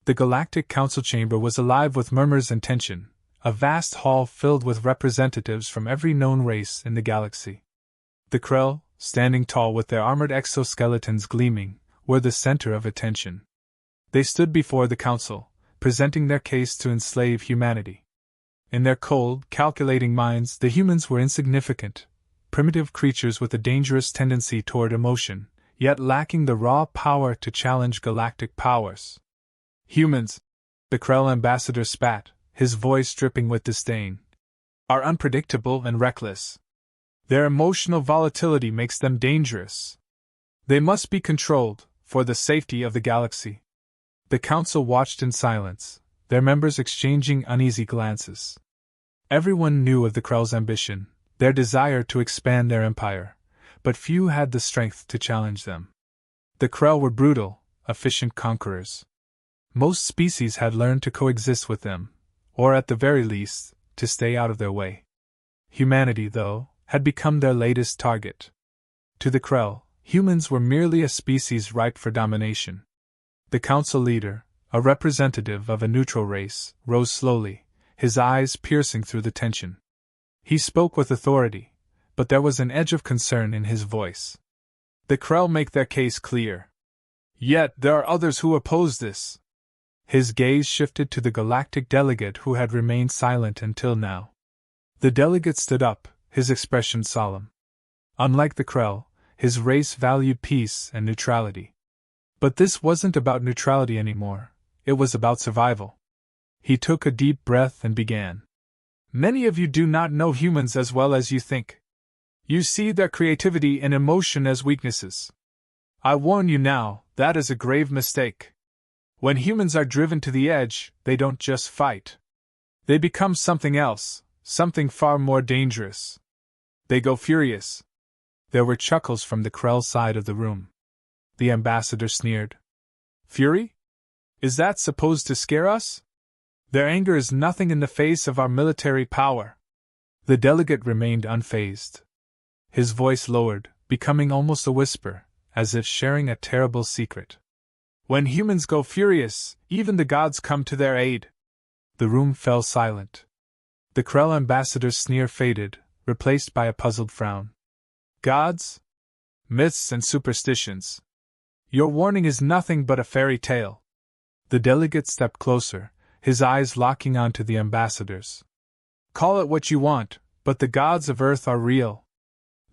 The Galactic Council chamber was alive with murmurs and tension, a vast hall filled with representatives from every known race in the galaxy. The Krell, standing tall with their armored exoskeletons gleaming, were the center of attention. They stood before the council, presenting their case to enslave humanity. In their cold, calculating minds, the humans were insignificant, primitive creatures with a dangerous tendency toward emotion, yet lacking the raw power to challenge galactic powers. Humans, the Krell ambassador spat, his voice dripping with disdain, are unpredictable and reckless. Their emotional volatility makes them dangerous. They must be controlled, for the safety of the galaxy. The council watched in silence, their members exchanging uneasy glances. Everyone knew of the Krell's ambition, their desire to expand their empire, but few had the strength to challenge them. The Krell were brutal, efficient conquerors. Most species had learned to coexist with them, or at the very least, to stay out of their way. Humanity, though, had become their latest target. To the Krell, humans were merely a species ripe for domination. The council leader, a representative of a neutral race, rose slowly, his eyes piercing through the tension. He spoke with authority, but there was an edge of concern in his voice. The Krell make their case clear. Yet there are others who oppose this. His gaze shifted to the Galactic Delegate who had remained silent until now. The Delegate stood up, his expression solemn. Unlike the Krell, his race valued peace and neutrality. But this wasn't about neutrality anymore, it was about survival. He took a deep breath and began. Many of you do not know humans as well as you think. You see their creativity and emotion as weaknesses. I warn you now, that is a grave mistake. When humans are driven to the edge, they don't just fight. They become something else, something far more dangerous. They go furious. There were chuckles from the Krell side of the room. The ambassador sneered. Fury? Is that supposed to scare us? Their anger is nothing in the face of our military power. The delegate remained unfazed. His voice lowered, becoming almost a whisper, as if sharing a terrible secret. When humans go furious, even the gods come to their aid. The room fell silent. The Krell ambassador's sneer faded, replaced by a puzzled frown. Gods? Myths and superstitions. Your warning is nothing but a fairy tale. The delegate stepped closer, his eyes locking onto the ambassador's. Call it what you want, but the gods of Earth are real.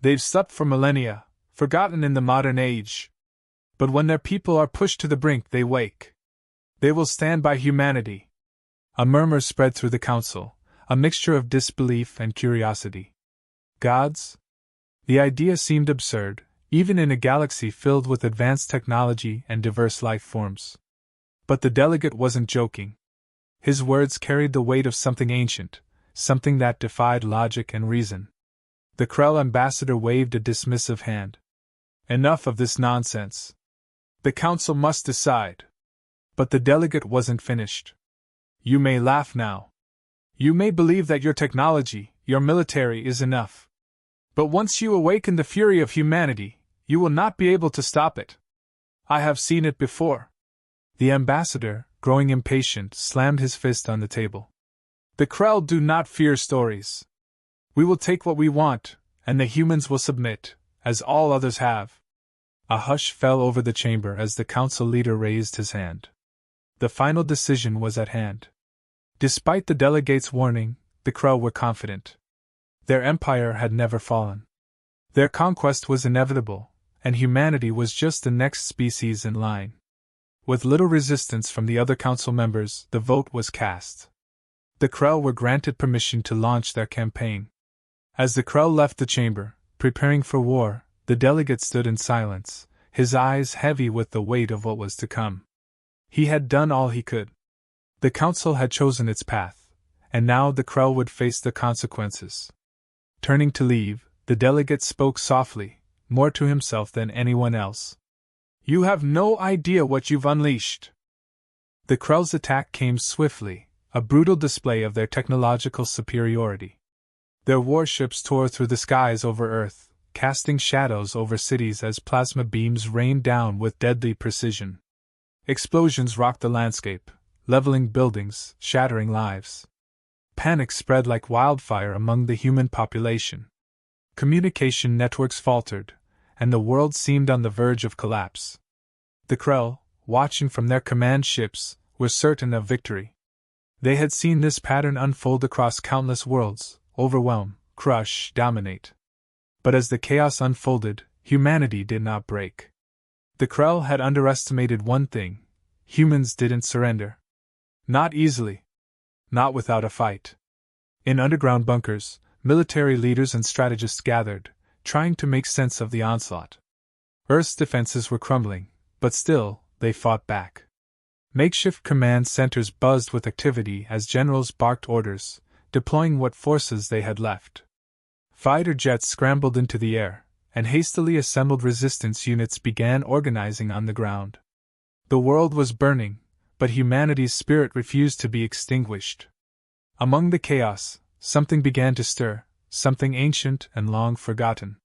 They've slept for millennia, forgotten in the modern age. But when their people are pushed to the brink, they wake. They will stand by humanity. A murmur spread through the council, a mixture of disbelief and curiosity. Gods? The idea seemed absurd, even in a galaxy filled with advanced technology and diverse life forms. But the delegate wasn't joking. His words carried the weight of something ancient, something that defied logic and reason. The Krell ambassador waved a dismissive hand. Enough of this nonsense. The council must decide. But the delegate wasn't finished. You may laugh now. You may believe that your technology, your military, is enough. But once you awaken the fury of humanity, you will not be able to stop it. I have seen it before. The ambassador, growing impatient, slammed his fist on the table. The Krell do not fear stories. We will take what we want, and the humans will submit, as all others have. A hush fell over the chamber as the council leader raised his hand. The final decision was at hand. Despite the delegate's warning, the Krell were confident. Their empire had never fallen. Their conquest was inevitable, and humanity was just the next species in line. With little resistance from the other council members, the vote was cast. The Krell were granted permission to launch their campaign. As the Krell left the chamber, preparing for war, the delegate stood in silence, his eyes heavy with the weight of what was to come. He had done all he could. The council had chosen its path, and now the Krell would face the consequences. Turning to leave, the delegate spoke softly, more to himself than anyone else. You have no idea what you've unleashed. The Krell's attack came swiftly, a brutal display of their technological superiority. Their warships tore through the skies over Earth, casting shadows over cities as plasma beams rained down with deadly precision. Explosions rocked the landscape, leveling buildings, shattering lives. Panic spread like wildfire among the human population. Communication networks faltered, and the world seemed on the verge of collapse. The Krell, watching from their command ships, were certain of victory. They had seen this pattern unfold across countless worlds: overwhelm, crush, dominate. But as the chaos unfolded, humanity did not break. The Krell had underestimated one thing: humans didn't surrender. Not easily. Not without a fight. In underground bunkers, military leaders and strategists gathered, trying to make sense of the onslaught. Earth's defenses were crumbling, but still, they fought back. Makeshift command centers buzzed with activity as generals barked orders, deploying what forces they had left. Fighter jets scrambled into the air, and hastily assembled resistance units began organizing on the ground. The world was burning, but humanity's spirit refused to be extinguished. Among the chaos, something began to stir, something ancient and long forgotten.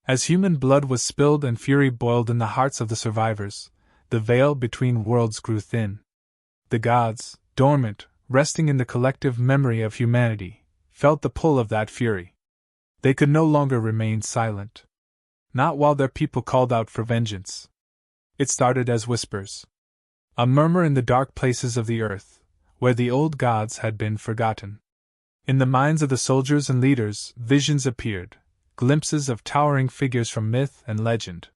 As human blood was spilled and fury boiled in the hearts of the survivors, the veil between worlds grew thin. The gods, dormant, resting in the collective memory of humanity, felt the pull of that fury. They could no longer remain silent. Not while their people called out for vengeance. It started as whispers. A murmur in the dark places of the earth, where the old gods had been forgotten. In the minds of the soldiers and leaders, visions appeared, glimpses of towering figures from myth and legend.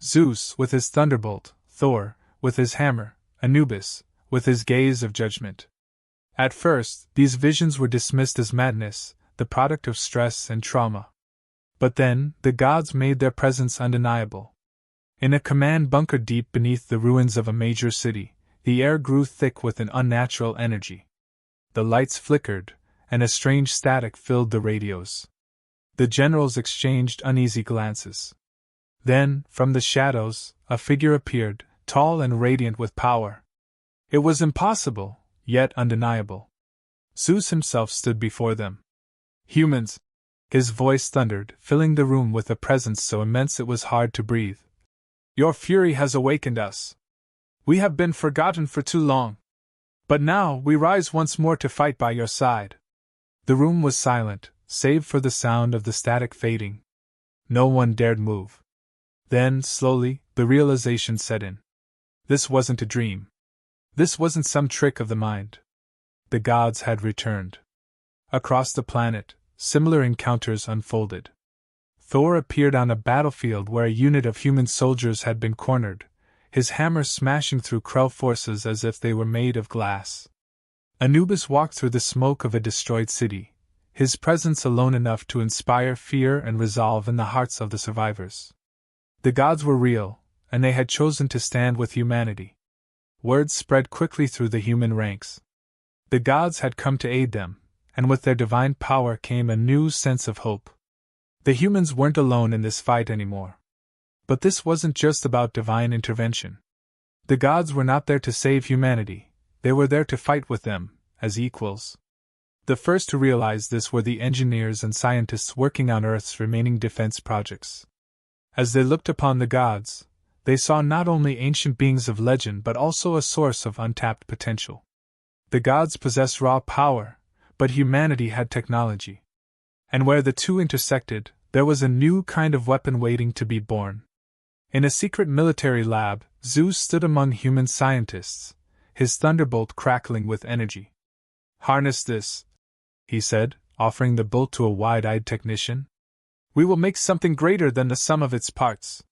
Zeus with his thunderbolt, Thor with his hammer, Anubis with his gaze of judgment. At first, these visions were dismissed as madness, the product of stress and trauma. But then, the gods made their presence undeniable. In a command bunker deep beneath the ruins of a major city, the air grew thick with an unnatural energy. The lights flickered, and a strange static filled the radios. The generals exchanged uneasy glances. Then, from the shadows, a figure appeared, tall and radiant with power. It was impossible, yet undeniable. Zeus himself stood before them. Humans! His voice thundered, filling the room with a presence so immense it was hard to breathe. Your fury has awakened us. We have been forgotten for too long. But now we rise once more to fight by your side. The room was silent, save for the sound of the static fading. No one dared move. Then, slowly, the realization set in. This wasn't a dream. This wasn't some trick of the mind. The gods had returned. Across the planet, similar encounters unfolded. Thor appeared on a battlefield where a unit of human soldiers had been cornered, his hammer smashing through Krell forces as if they were made of glass. Anubis walked through the smoke of a destroyed city, his presence alone enough to inspire fear and resolve in the hearts of the survivors. The gods were real, and they had chosen to stand with humanity. Word spread quickly through the human ranks. The gods had come to aid them, and with their divine power came a new sense of hope. The humans weren't alone in this fight anymore. But this wasn't just about divine intervention. The gods were not there to save humanity, they were there to fight with them, as equals. The first to realize this were the engineers and scientists working on Earth's remaining defense projects. As they looked upon the gods, they saw not only ancient beings of legend but also a source of untapped potential. The gods possessed raw power, but humanity had technology. And where the two intersected, there was a new kind of weapon waiting to be born. In a secret military lab, Zeus stood among human scientists, his thunderbolt crackling with energy. Harness this, he said, offering the bolt to a wide-eyed technician. We will make something greater than the sum of its parts.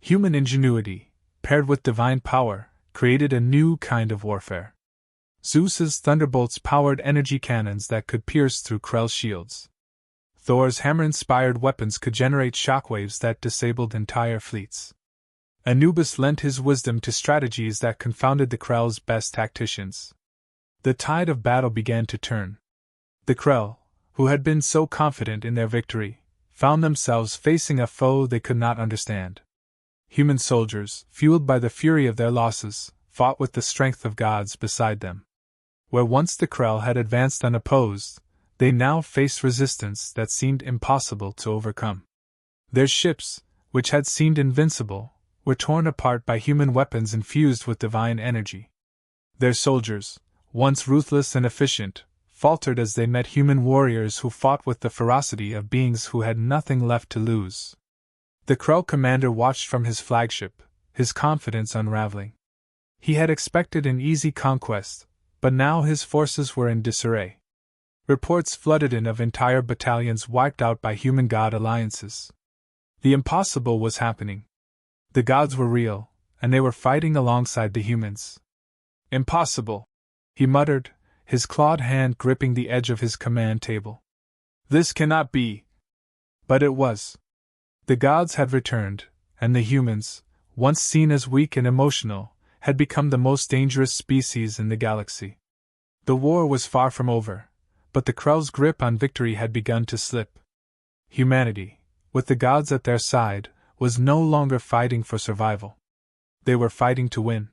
Human ingenuity, paired with divine power, created a new kind of warfare. Zeus's thunderbolts powered energy cannons that could pierce through Krell's shields. Thor's hammer-inspired weapons could generate shockwaves that disabled entire fleets. Anubis lent his wisdom to strategies that confounded the Krell's best tacticians. The tide of battle began to turn. The Krell, who had been so confident in their victory, found themselves facing a foe they could not understand. Human soldiers, fueled by the fury of their losses, fought with the strength of gods beside them. Where once the Krell had advanced unopposed, they now faced resistance that seemed impossible to overcome. Their ships, which had seemed invincible, were torn apart by human weapons infused with divine energy. Their soldiers, once ruthless and efficient, faltered as they met human warriors who fought with the ferocity of beings who had nothing left to lose. The Krell commander watched from his flagship, his confidence unraveling. He had expected an easy conquest, but now his forces were in disarray. Reports flooded in of entire battalions wiped out by human-god alliances. The impossible was happening. The gods were real, and they were fighting alongside the humans. Impossible, he muttered, his clawed hand gripping the edge of his command table. This cannot be. But it was. The gods had returned, and the humans, once seen as weak and emotional, had become the most dangerous species in the galaxy. The war was far from over, but the Krell's grip on victory had begun to slip. Humanity, with the gods at their side, was no longer fighting for survival. They were fighting to win.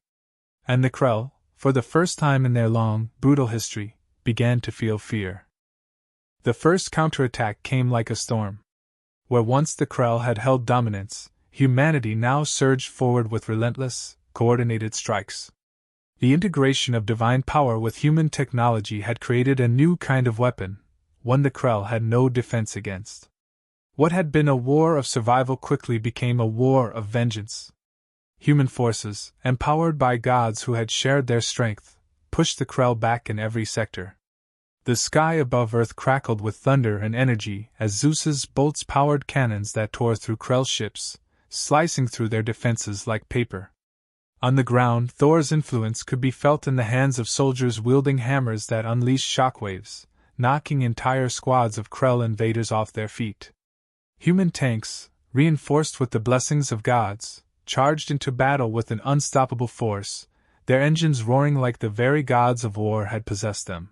And the Krell, for the first time in their long, brutal history, began to feel fear. The first counterattack came like a storm. Where once the Krell had held dominance, humanity now surged forward with relentless, coordinated strikes. The integration of divine power with human technology had created a new kind of weapon, one the Krell had no defense against. What had been a war of survival quickly became a war of vengeance. Human forces, empowered by gods who had shared their strength, pushed the Krell back in every sector. The sky above Earth crackled with thunder and energy as Zeus's bolts powered cannons that tore through Krell ships, slicing through their defenses like paper. On the ground, Thor's influence could be felt in the hands of soldiers wielding hammers that unleashed shockwaves, knocking entire squads of Krell invaders off their feet. Human tanks, reinforced with the blessings of gods, charged into battle with an unstoppable force, their engines roaring like the very gods of war had possessed them.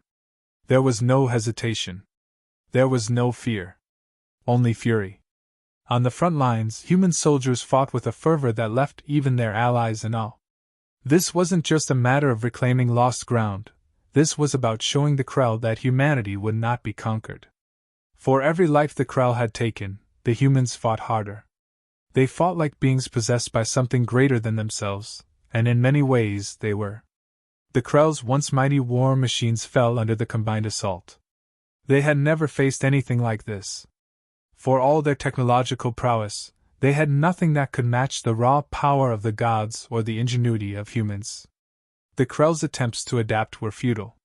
There was no hesitation. There was no fear. Only fury. On the front lines, human soldiers fought with a fervor that left even their allies in awe. This wasn't just a matter of reclaiming lost ground, this was about showing the Krell that humanity would not be conquered. For every life the Krell had taken, the humans fought harder. They fought like beings possessed by something greater than themselves, and in many ways they were. The Krell's once mighty war machines fell under the combined assault. They had never faced anything like this. For all their technological prowess, they had nothing that could match the raw power of the gods or the ingenuity of humans. The Krell's attempts to adapt were futile.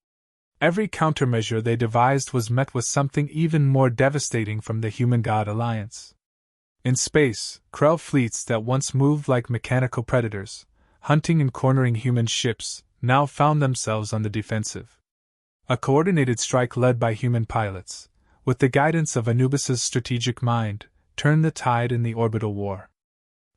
Every countermeasure they devised was met with something even more devastating from the human-god alliance. In space, Krell fleets that once moved like mechanical predators, hunting and cornering human ships, now found themselves on the defensive. A coordinated strike led by human pilots, with the guidance of Anubis's strategic mind, turned the tide in the orbital war.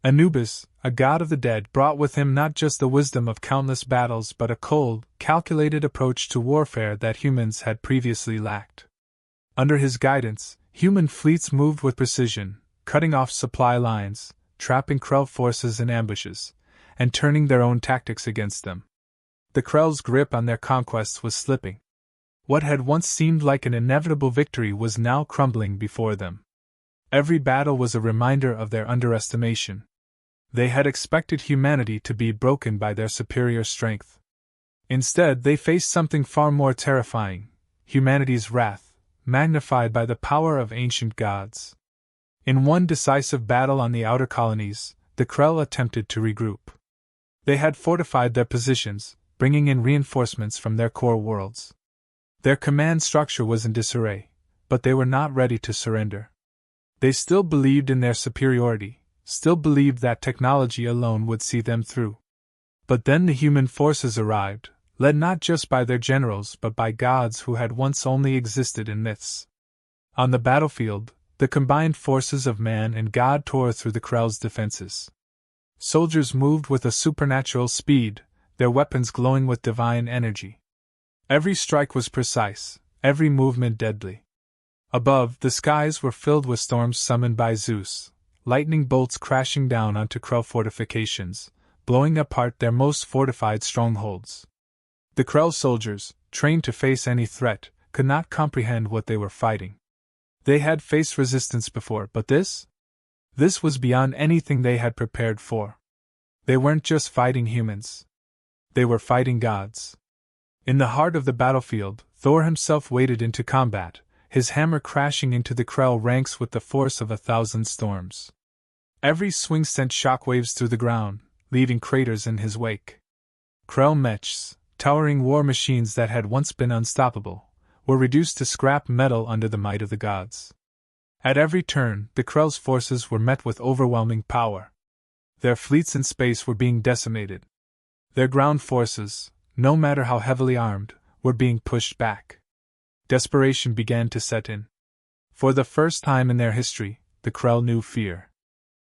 Anubis, a god of the dead, brought with him not just the wisdom of countless battles but a cold, calculated approach to warfare that humans had previously lacked. Under his guidance, human fleets moved with precision, cutting off supply lines, trapping Krell forces in ambushes, and turning their own tactics against them. The Krell's grip on their conquests was slipping. What had once seemed like an inevitable victory was now crumbling before them. Every battle was a reminder of their underestimation. They had expected humanity to be broken by their superior strength. Instead, they faced something far more terrifying: humanity's wrath, magnified by the power of ancient gods. In one decisive battle on the outer colonies, the Krell attempted to regroup. They had fortified their positions, bringing in reinforcements from their core worlds. Their command structure was in disarray, but they were not ready to surrender. They still believed in their superiority, still believed that technology alone would see them through. But then the human forces arrived, led not just by their generals but by gods who had once only existed in myths. On the battlefield, the combined forces of man and god tore through the Krell's defenses. Soldiers moved with a supernatural speed, their weapons glowing with divine energy. Every strike was precise, every movement deadly. Above, the skies were filled with storms summoned by Zeus, lightning bolts crashing down onto Krell fortifications, blowing apart their most fortified strongholds. The Krell soldiers, trained to face any threat, could not comprehend what they were fighting. They had faced resistance before, but this was beyond anything they had prepared for. They weren't just fighting humans. They were fighting gods. In the heart of the battlefield, Thor himself waded into combat, his hammer crashing into the Krell ranks with the force of 1,000 storms. Every swing sent shockwaves through the ground, leaving craters in his wake. Krell mechs, towering war machines that had once been unstoppable, were reduced to scrap metal under the might of the gods. At every turn, the Krell's forces were met with overwhelming power. Their fleets in space were being decimated. Their ground forces, no matter how heavily armed, were being pushed back. Desperation began to set in. For the first time in their history, the Krell knew fear.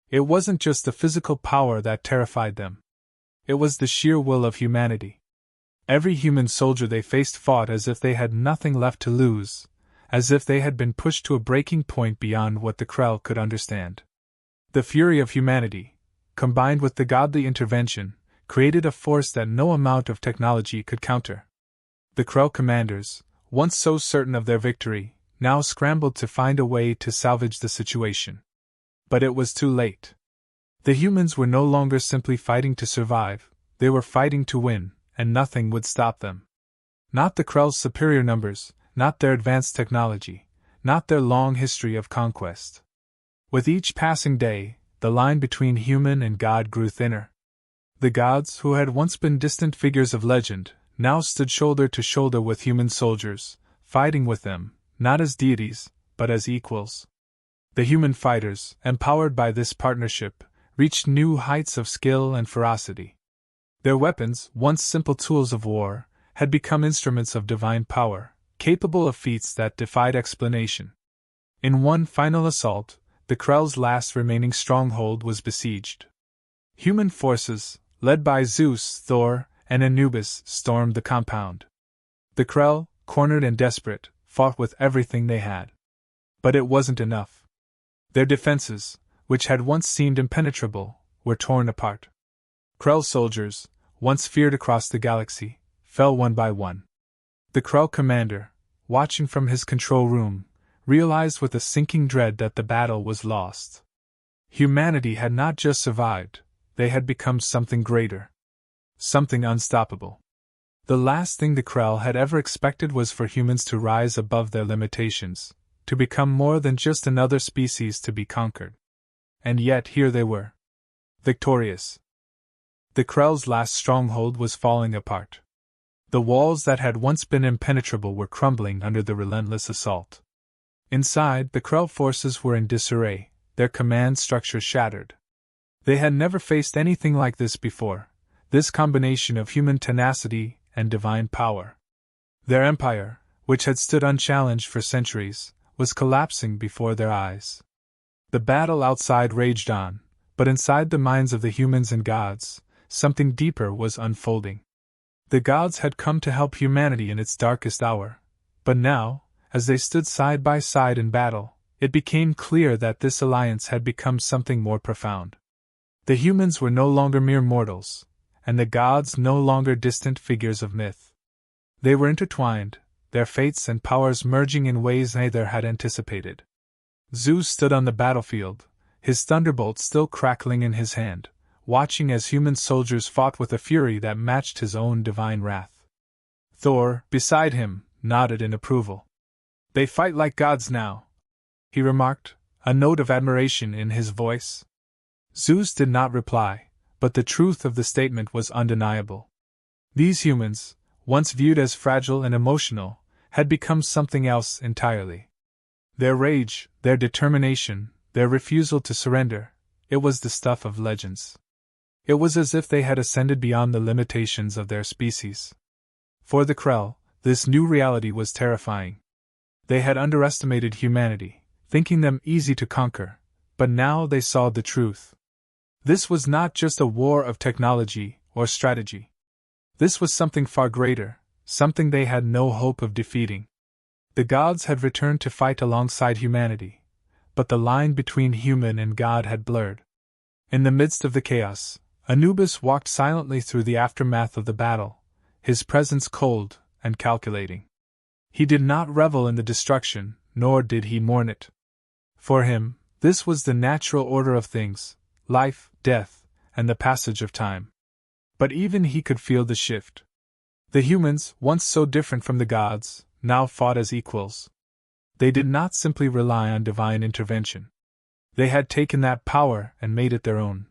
It wasn't just the physical power that terrified them. It was the sheer will of humanity. Every human soldier they faced fought as if they had nothing left to lose, as if they had been pushed to a breaking point beyond what the Krell could understand. The fury of humanity, combined with the godly intervention, created a force that no amount of technology could counter. The Krell commanders, once so certain of their victory, now scrambled to find a way to salvage the situation. But it was too late. The humans were no longer simply fighting to survive, they were fighting to win, and nothing would stop them. Not the Krell's superior numbers, not their advanced technology, not their long history of conquest. With each passing day, the line between human and god grew thinner. The gods, who had once been distant figures of legend, now stood shoulder to shoulder with human soldiers, fighting with them, not as deities, but as equals. The human fighters, empowered by this partnership, reached new heights of skill and ferocity. Their weapons, once simple tools of war, had become instruments of divine power, capable of feats that defied explanation. In one final assault, the Krell's last remaining stronghold was besieged. Human forces, led by Zeus, Thor, and Anubis, stormed the compound. The Krell, cornered and desperate, fought with everything they had. But it wasn't enough. Their defenses, which had once seemed impenetrable, were torn apart. Krell soldiers, once feared across the galaxy, fell one by one. The Krell commander, watching from his control room, realized with a sinking dread that the battle was lost. Humanity had not just survived, they had become something greater. Something unstoppable. The last thing the Krell had ever expected was for humans to rise above their limitations, to become more than just another species to be conquered. And yet here they were. Victorious. The Krell's last stronghold was falling apart. The walls that had once been impenetrable were crumbling under the relentless assault. Inside, the Krell forces were in disarray, their command structure shattered. They had never faced anything like this before, this combination of human tenacity and divine power. Their empire, which had stood unchallenged for centuries, was collapsing before their eyes. The battle outside raged on, but inside the minds of the humans and gods, something deeper was unfolding. The gods had come to help humanity in its darkest hour, but now, as they stood side by side in battle, it became clear that this alliance had become something more profound. The humans were no longer mere mortals, and the gods no longer distant figures of myth. They were intertwined, their fates and powers merging in ways neither had anticipated. Zeus stood on the battlefield, his thunderbolt still crackling in his hand, watching as human soldiers fought with a fury that matched his own divine wrath. Thor, beside him, nodded in approval. "They fight like gods now," he remarked, a note of admiration in his voice. Zeus did not reply, but the truth of the statement was undeniable. These humans, once viewed as fragile and emotional, had become something else entirely. Their rage, their determination, their refusal to surrender, it was the stuff of legends. It was as if they had ascended beyond the limitations of their species. For the Krell, this new reality was terrifying. They had underestimated humanity, thinking them easy to conquer, but now they saw the truth. This was not just a war of technology or strategy. This was something far greater, something they had no hope of defeating. The gods had returned to fight alongside humanity, but the line between human and god had blurred. In the midst of the chaos, Anubis walked silently through the aftermath of the battle, his presence cold and calculating. He did not revel in the destruction, nor did he mourn it. For him, this was the natural order of things: life, death, and the passage of time. But even he could feel the shift. The humans, once so different from the gods, now fought as equals. They did not simply rely on divine intervention. They had taken that power and made it their own.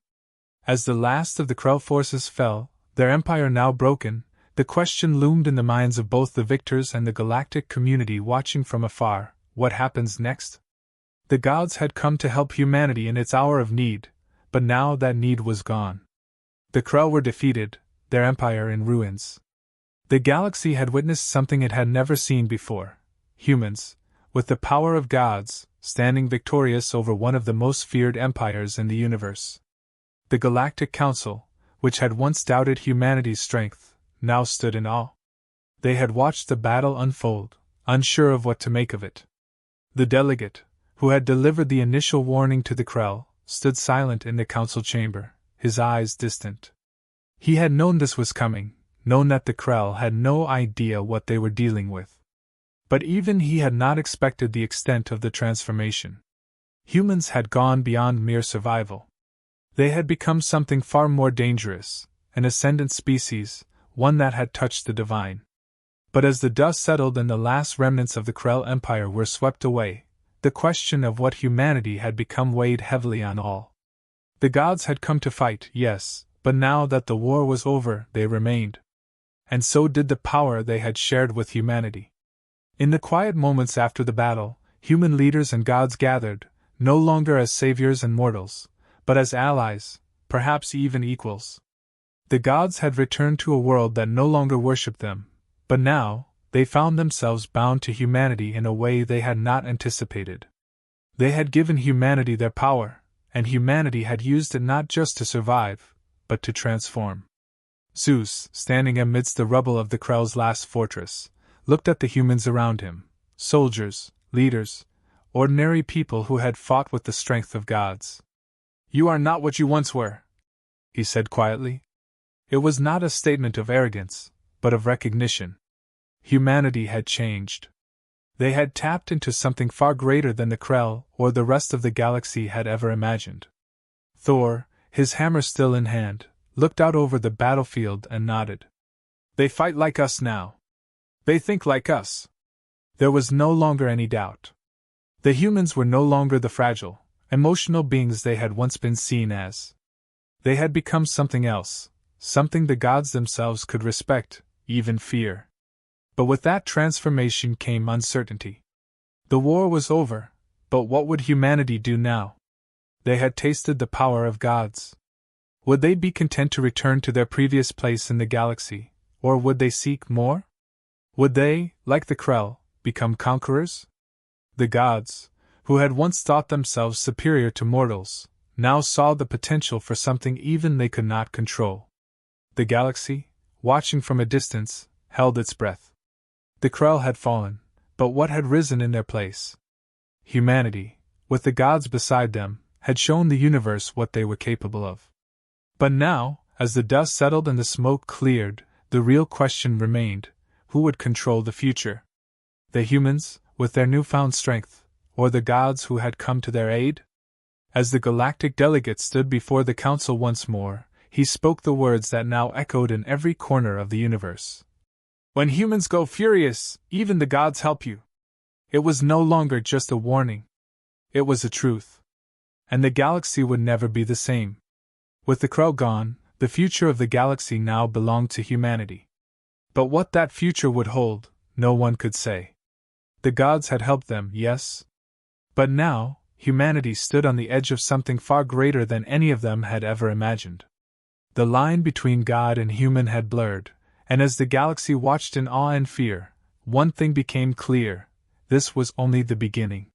As the last of the Krell forces fell, their empire now broken, the question loomed in the minds of both the victors and the galactic community watching from afar: what happens next? The gods had come to help humanity in its hour of need, but now that need was gone. The Krell were defeated, their empire in ruins. The galaxy had witnessed something it had never seen before: humans, with the power of gods, standing victorious over one of the most feared empires in the universe. The Galactic Council, which had once doubted humanity's strength, now stood in awe. They had watched the battle unfold, unsure of what to make of it. The Delegate, who had delivered the initial warning to the Krell, stood silent in the council chamber, his eyes distant. He had known this was coming, known that the Krell had no idea what they were dealing with. But even he had not expected the extent of the transformation. Humans had gone beyond mere survival. They had become something far more dangerous, an ascendant species, one that had touched the divine. But as the dust settled and the last remnants of the Krell Empire were swept away, the question of what humanity had become weighed heavily on all. The gods had come to fight, yes, but now that the war was over, they remained. And so did the power they had shared with humanity. In the quiet moments after the battle, human leaders and gods gathered, no longer as saviors and mortals, but as allies, perhaps even equals. The gods had returned to a world that no longer worshipped them, but now, they found themselves bound to humanity in a way they had not anticipated. They had given humanity their power, and humanity had used it not just to survive, but to transform. Zeus, standing amidst the rubble of the Krell's last fortress, looked at the humans around him, soldiers, leaders, ordinary people who had fought with the strength of gods. "You are not what you once were," he said quietly. It was not a statement of arrogance, but of recognition. Humanity had changed. They had tapped into something far greater than the Krell or the rest of the galaxy had ever imagined. Thor, his hammer still in hand, looked out over the battlefield and nodded. "They fight like us now. They think like us." There was no longer any doubt. The humans were no longer the fragile, emotional beings they had once been seen as. They had become something else, something the gods themselves could respect, even fear. But with that transformation came uncertainty. The war was over, but what would humanity do now? They had tasted the power of gods. Would they be content to return to their previous place in the galaxy, or would they seek more? Would they, like the Krell, become conquerors? The gods, who had once thought themselves superior to mortals, now saw the potential for something even they could not control. The galaxy, watching from a distance, held its breath. The Krell had fallen, but what had risen in their place? Humanity, with the gods beside them, had shown the universe what they were capable of. But now, as the dust settled and the smoke cleared, the real question remained: who would control the future? The humans, with their newfound strength, or the gods who had come to their aid? As the Galactic Delegate stood before the Council once more, he spoke the words that now echoed in every corner of the universe. "When humans go furious, even the gods help you." It was no longer just a warning. It was a truth. And the galaxy would never be the same. With the Krell gone, the future of the galaxy now belonged to humanity. But what that future would hold, no one could say. The gods had helped them, yes. But now, humanity stood on the edge of something far greater than any of them had ever imagined. The line between God and human had blurred, and as the galaxy watched in awe and fear, one thing became clear: this was only the beginning.